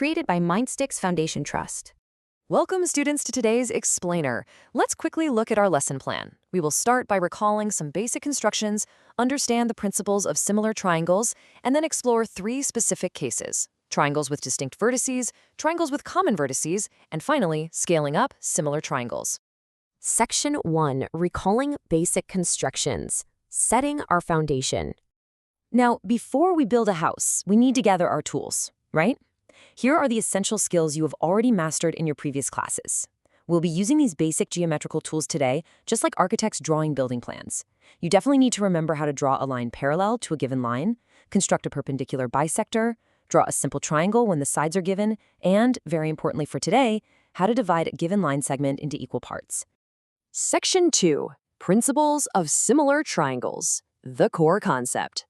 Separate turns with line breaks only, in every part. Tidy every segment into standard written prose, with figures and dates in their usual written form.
created by MindSticks Foundation Trust.
Welcome, students, to today's Explainer. Let's quickly look at our lesson plan. We will start by recalling some basic constructions, understand the principles of similar triangles, and then explore three specific cases: triangles with distinct vertices, triangles with common vertices, and finally, scaling up similar triangles.
Section 1. Recalling basic constructions. Setting our foundation.
Now, before we build a house, we need to gather our tools, right? Here are the essential skills you have already mastered in your previous classes. We'll be using these basic geometrical tools today, just like architects drawing building plans. You definitely need to remember how to draw a line parallel to a given line, construct a perpendicular bisector, draw a simple triangle when the sides are given, and, very importantly for today, how to divide a given line segment into equal parts.
Section 2. Principles of similar triangles. The core concept.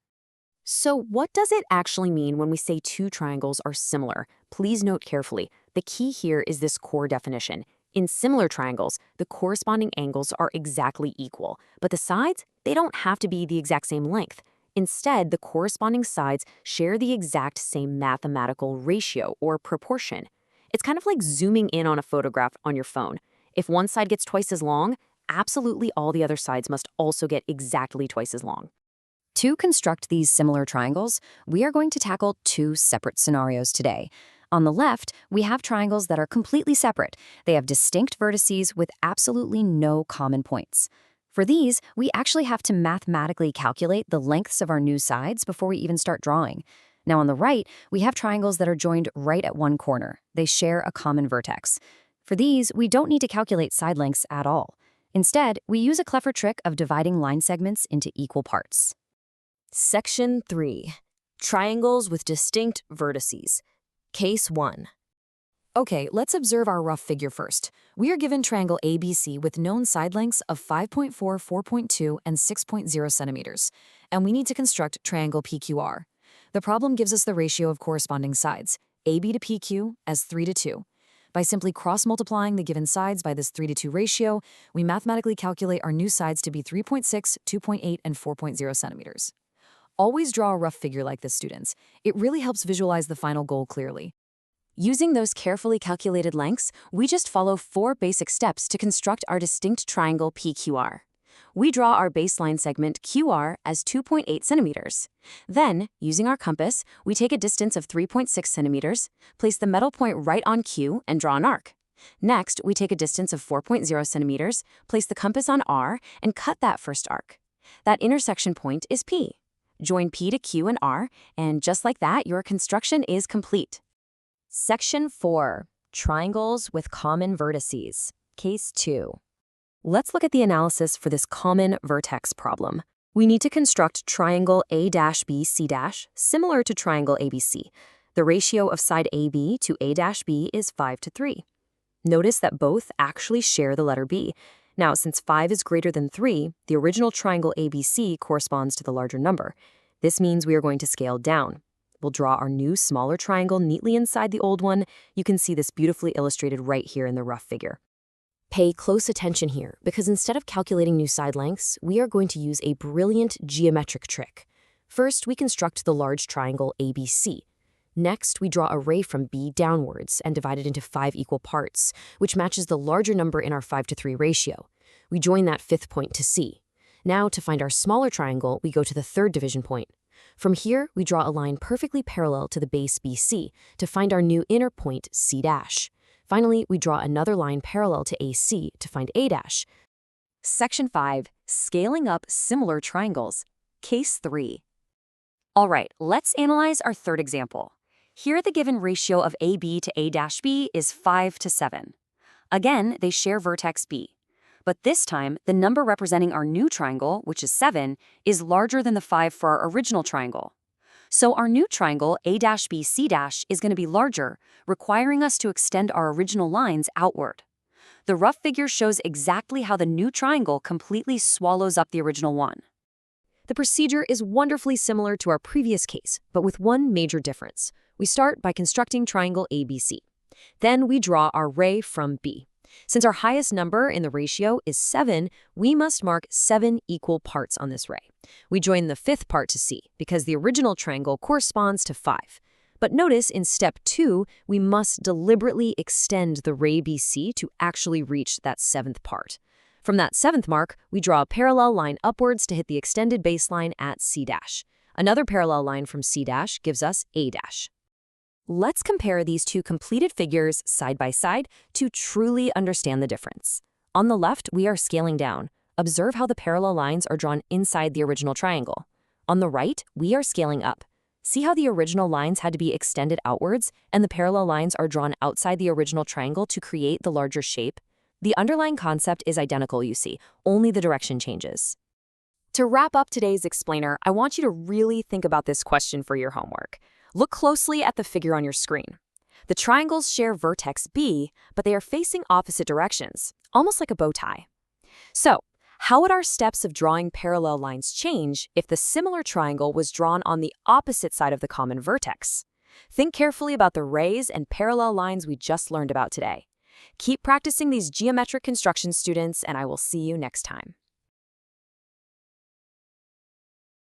So what does it actually mean when we say two triangles are similar? Please note carefully. The key here is this core definition. In similar triangles, the corresponding angles are exactly equal, but the sides, they don't have to be the exact same length. Instead, the corresponding sides share the exact same mathematical ratio or proportion. It's kind of like zooming in on a photograph on your phone. If one side gets twice as long, absolutely all the other sides must also get exactly twice as long.
To construct these similar triangles, we are going to tackle two separate scenarios today. On the left, we have triangles that are completely separate. They have distinct vertices with absolutely no common points. For these, we actually have to mathematically calculate the lengths of our new sides before we even start drawing. Now on the right, we have triangles that are joined right at one corner. They share a common vertex. For these, we don't need to calculate side lengths at all. Instead, we use a clever trick of dividing line segments into equal parts.
Section 3. Triangles with distinct vertices. Case 1.
Okay, let's observe our rough figure first. We are given triangle ABC with known side lengths of 5.4, 4.2, and 6.0 centimeters, and we need to construct triangle PQR. The problem gives us the ratio of corresponding sides, AB to PQ, as 3 to 2. By simply cross-multiplying the given sides by this 3 to 2 ratio, we mathematically calculate our new sides to be 3.6, 2.8, and 4.0 centimeters. Always draw a rough figure like this, students. It really helps visualize the final goal clearly. Using those carefully calculated lengths, we just follow 4 basic steps to construct our distinct triangle PQR. We draw our baseline segment QR as 2.8 centimeters. Then, using our compass, we take a distance of 3.6 centimeters, place the metal point right on Q, and draw an arc. Next, we take a distance of 4.0 centimeters, place the compass on R, and cut that first arc. That intersection point is P. Join P to Q and R, and just like that, your construction is complete.
Section 4. Triangles with common vertices. Case 2.
Let's look at the analysis for this common vertex problem. We need to construct triangle A-BC- similar to triangle ABC. The ratio of side AB to A-B is 5 to 3. Notice that both actually share the letter B. Now, since 5 is greater than 3, the original triangle ABC corresponds to the larger number. This means we are going to scale down. We'll draw our new smaller triangle neatly inside the old one. You can see this beautifully illustrated right here in the rough figure.
Pay close attention here, because instead of calculating new side lengths, we are going to use a brilliant geometric trick. First, we construct the large triangle ABC. Next, we draw a ray from B downwards and divide it into 5 equal parts, which matches the larger number in our 5 to 3 ratio. We join that 5th point to C. Now, to find our smaller triangle, we go to the 3rd division point. From here, we draw a line perfectly parallel to the base BC to find our new inner point C'. Finally, we draw another line parallel to AC to find A'.
Section 5. Scaling up similar triangles. Case 3. All right, let's analyze our third example. Here, the given ratio of AB to A'(B) is 5 to 7. Again, they share vertex B. But this time, the number representing our new triangle, which is 7, is larger than the 5 for our original triangle. So our new triangle A'(C') is going to be larger, requiring us to extend our original lines outward. The rough figure shows exactly how the new triangle completely swallows up the original one. The procedure is wonderfully similar to our previous case, but with one major difference. We start by constructing triangle ABC. Then we draw our ray from B. Since our highest number in the ratio is 7, we must mark 7 equal parts on this ray. We join the 5th part to C because the original triangle corresponds to 5.
But notice in step 2, we must deliberately extend the ray BC to actually reach that 7th part. From that 7th mark, we draw a parallel line upwards to hit the extended baseline at C'. Another parallel line from C' gives us A'. Let's compare these two completed figures side by side to truly understand the difference. On the left, we are scaling down. Observe how the parallel lines are drawn inside the original triangle. On the right, we are scaling up. See how the original lines had to be extended outwards, and the parallel lines are drawn outside the original triangle to create the larger shape? The underlying concept is identical, you see, only the direction changes. To wrap up today's explainer, I want you to really think about this question for your homework. Look closely at the figure on your screen. The triangles share vertex B, but they are facing opposite directions, almost like a bow tie. So, how would our steps of drawing parallel lines change if the similar triangle was drawn on the opposite side of the common vertex? Think carefully about the rays and parallel lines we just learned about today. Keep practicing these geometric constructions, students, and I will see you next time.